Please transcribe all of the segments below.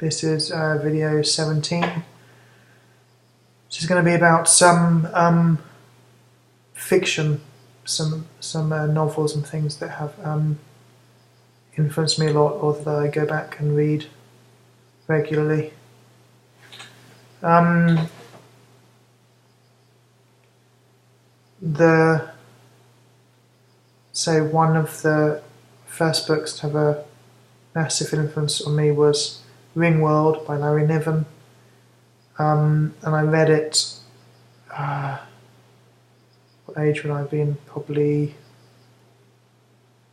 This is video 17. This is going to be about some fiction, some novels and things that have influenced me a lot, or that I go back and read regularly. One of the first books to have a massive influence on me was Ringworld by Larry Niven, and I read it, what age would I have been? Probably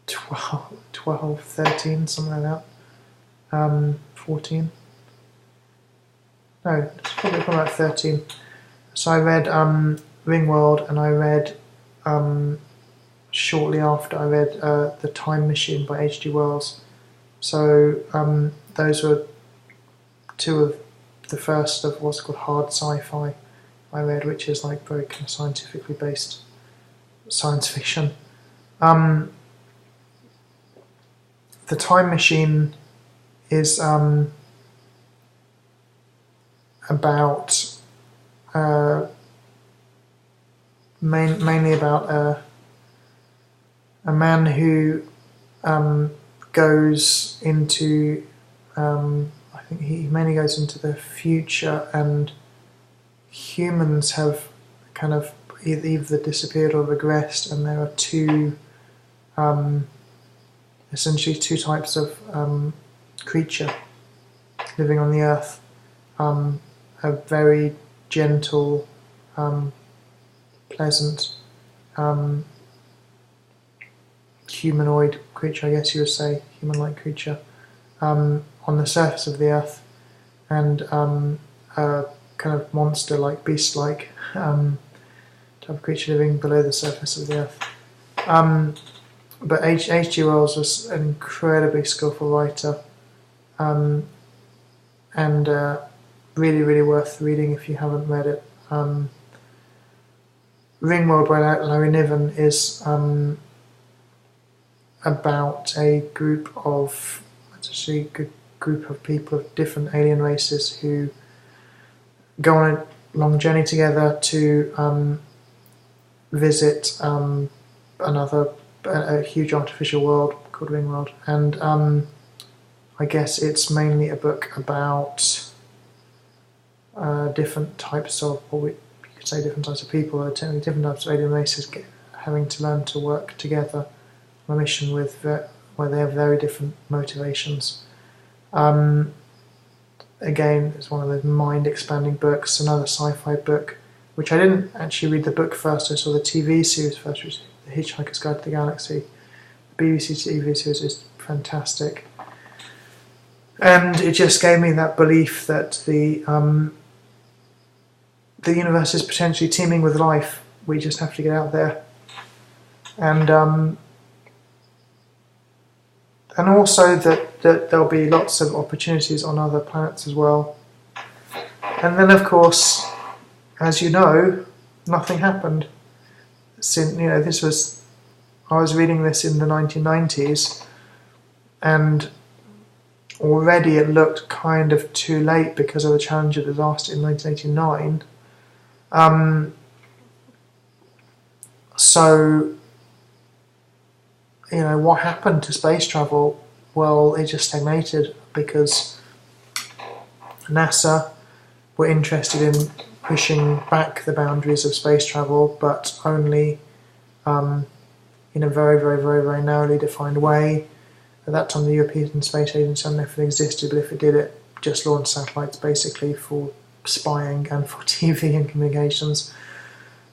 12, 13, something like that, 14, no, it's probably about 13. So I read Ringworld, and I read, shortly after I read The Time Machine by H.G. Wells. So those were two of the first of what's called hard sci-fi I read, which is like very kind of scientifically based science fiction. The Time Machine is about mainly about a man who goes into, I think he mainly goes into the future, and humans have kind of either disappeared or regressed, and there are essentially two types of creature living on the earth. A very gentle, pleasant, humanoid creature, I guess you would say, human-like creature, on the surface of the earth, and a kind of monster-like, beast-like type of creature living below the surface of the earth. But H.G. Wells was an incredibly skillful writer, and really, really worth reading if you haven't read it. Ringworld by Larry Niven is about a group of people of different alien races who go on a long journey together to visit a huge artificial world called Ringworld, and I guess it's mainly a book about different types of, or you could say different types of people, or technically different types of alien races having to learn to work together on a mission where they have very different motivations. Again, it's one of those mind-expanding books. Another sci-fi book, which I didn't actually read the book first, I saw the TV series first, which is The Hitchhiker's Guide to the Galaxy. The BBC TV series is fantastic. And it just gave me that belief that the universe is potentially teeming with life. We just have to get out there. And also that there'll be lots of opportunities on other planets as well. And then, of course, as you know, nothing happened. I was reading this in the 1990s, and already it looked kind of too late because of the Challenger disaster in 1989. So, what happened to space travel? Well, it just stagnated because NASA were interested in pushing back the boundaries of space travel, but only in a very, very, very, very narrowly defined way. At that time, the European Space Agency, I don't know if it existed, but if it did, it just launched satellites basically for spying and for TV and communications.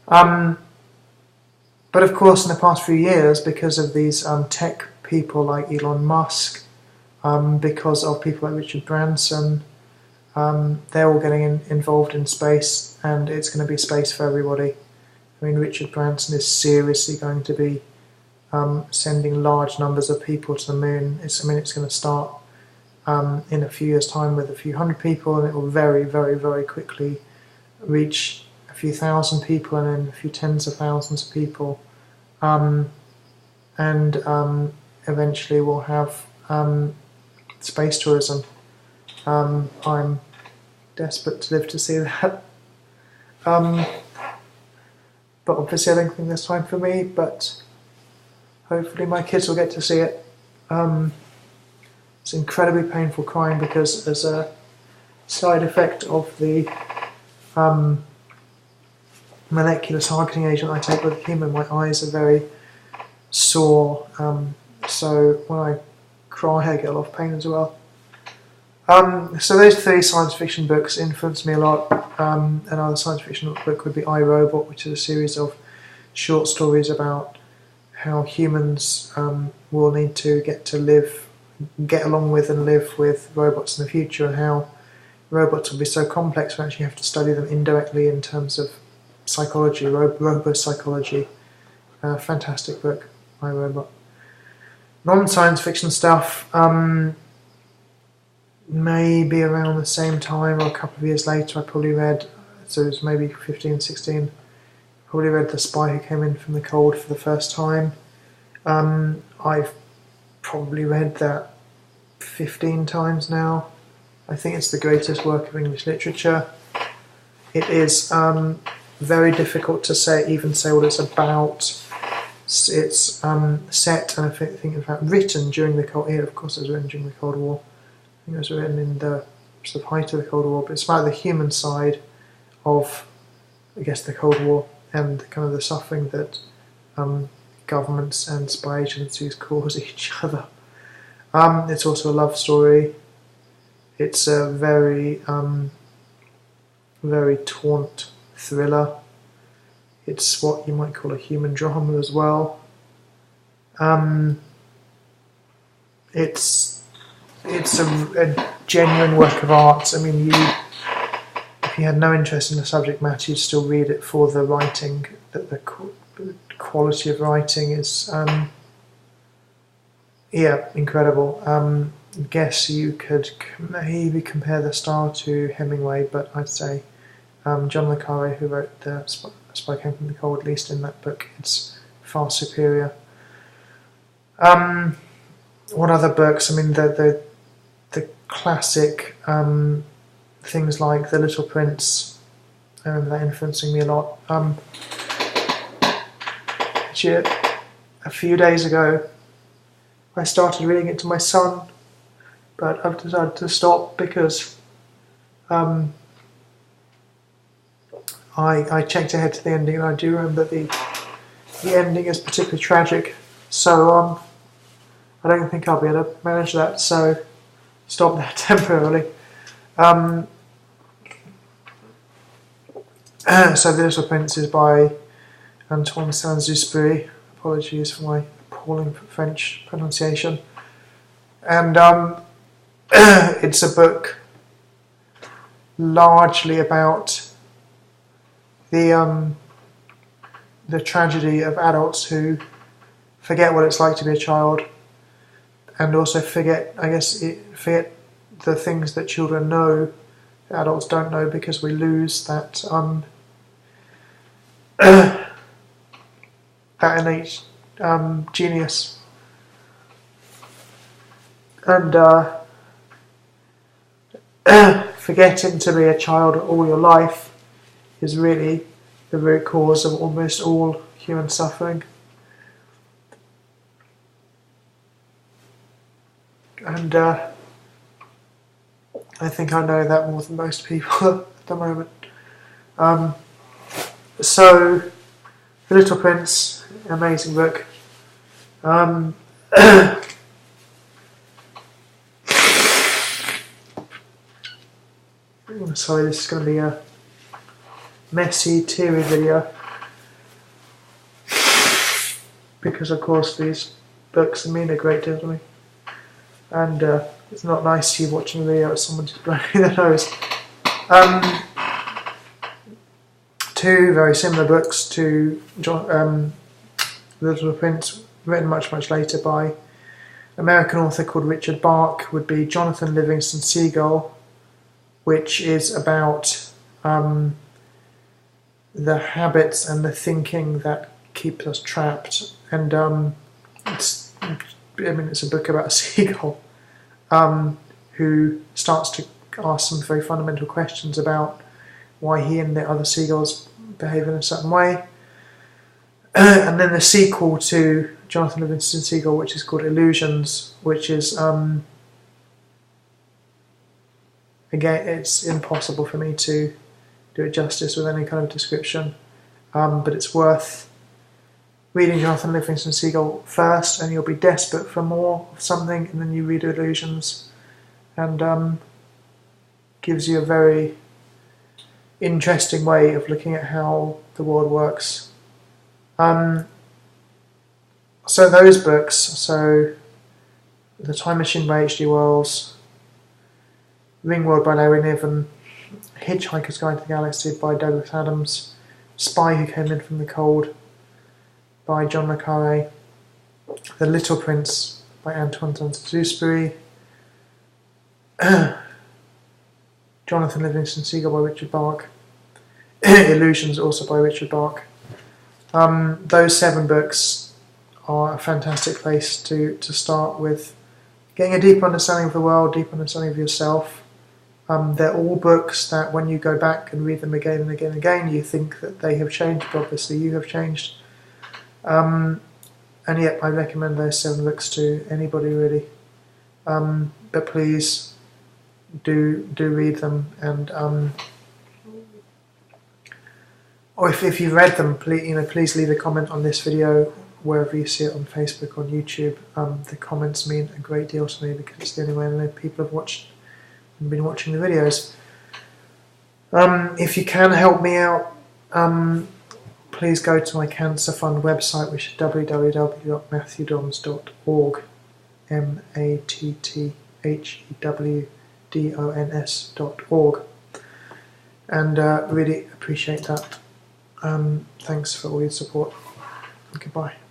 But of course, in the past few years, because of these tech people like Elon Musk, because of people like Richard Branson, they're all getting involved in space, and it's going to be space for everybody. I mean, Richard Branson is seriously going to be sending large numbers of people to the moon. It's going to start in a few years' time with a few hundred people, and it will very, very, very quickly reach a few thousand people, and then a few tens of thousands of people, and eventually we'll have space tourism. I'm desperate to live to see that. But obviously I don't think there's time for me, but hopefully my kids will get to see it. It's incredibly painful crying because as a side effect of the molecular targeting agent I take with chemo, my eyes are very sore, so when I cry I get a lot of pain as well. So those three science fiction books influenced me a lot. Another science fiction book would be I, Robot, which is a series of short stories about how humans will need to get along with and live with robots in the future, and how robots will be so complex we actually have to study them indirectly in terms of psychology, robo-psychology. Fantastic book, I, Robot. Non-science fiction stuff, maybe around the same time or a couple of years later I probably read, so it was maybe 15, 16, probably read The Spy Who Came In From the Cold for the first time. I've probably read that 15 times now. I think it's the greatest work of English literature. It is very difficult to even say what it's about. It's set and I think in fact written during the Cold War. Of course it was written during the Cold War. I think it was written in the sort of height of the Cold War, but it's about the human side of, I guess, the Cold War and kind of the suffering that governments and spy agencies cause each other. It's also a love story. It's a very, very taunt thriller. It's what you might call a human drama as well. It's a genuine work of art. I mean, if you had no interest in the subject matter, you'd still read it for the writing. The quality of writing is, incredible. I guess you could maybe compare the style to Hemingway, but I'd say John le Carré, who wrote The Spy Came From the Cold, at least in that book, it's far superior. What other books? I mean, the classic things like The Little Prince. I remember that influencing me a lot. Actually, a few days ago, I started reading it to my son, but I've decided to stop because I checked ahead to the ending, and I do remember the ending is particularly tragic. So I don't think I'll be able to manage that. So stop that temporarily. So The Little Prince is by Antoine Saint-Exupéry. Apologies for my appalling French pronunciation. And it's a book largely about the tragedy of adults who forget what it's like to be a child, and also forget the things that children know that adults don't know, because we lose that that innate genius. And forgetting to be a child all your life is really the root cause of almost all human suffering. And I think I know that more than most people at the moment. So, The Little Prince, amazing book. Sorry, this is going to be a messy, teary video, because of course these books mean a great deal to me, and it's not nice to you watching a video of someone just blowing their nose. Two very similar books to The Little Prince, written much later by an American author called Richard Bach, would be Jonathan Livingston Seagull, which is about the habits and the thinking that keep us trapped. And it's a book about a seagull, and who starts to ask some very fundamental questions about why he and the other seagulls behave in a certain way. And then the sequel to Jonathan Livingston Seagull, which is called Illusions, which is, again, it's impossible for me to do it justice with any kind of description, but it's worth reading Jonathan Livingston Seagull first, and you'll be desperate for more of something, and then you read Illusions, and gives you a very interesting way of looking at how the world works. So those books, so The Time Machine by H.G. Wells, Ringworld by Larry Niven, Hitchhiker's Guide to the Galaxy by Douglas Adams, Spy Who Came In From the Cold by John le Carré, The Little Prince by Antoine Saint-Exupéry, Jonathan Livingston Seagull by Richard Bach, Illusions also by Richard Bach. Those 7 books are a fantastic place to start with getting a deeper understanding of the world, deeper understanding of yourself. They're all books that when you go back and read them again and again and again, you think that they have changed, but obviously you have changed. And yet I recommend those 7 books to anybody really. But please do read them, and or if you've read them, please leave a comment on this video wherever you see it, on Facebook, on YouTube. The comments mean a great deal to me because it's the only way I know people have been watching the videos. If you can help me out, please go to my Cancer Fund website, which is www.matthewdons.org, MATTHEWDONS.org, and really appreciate that. Thanks for all your support. Goodbye.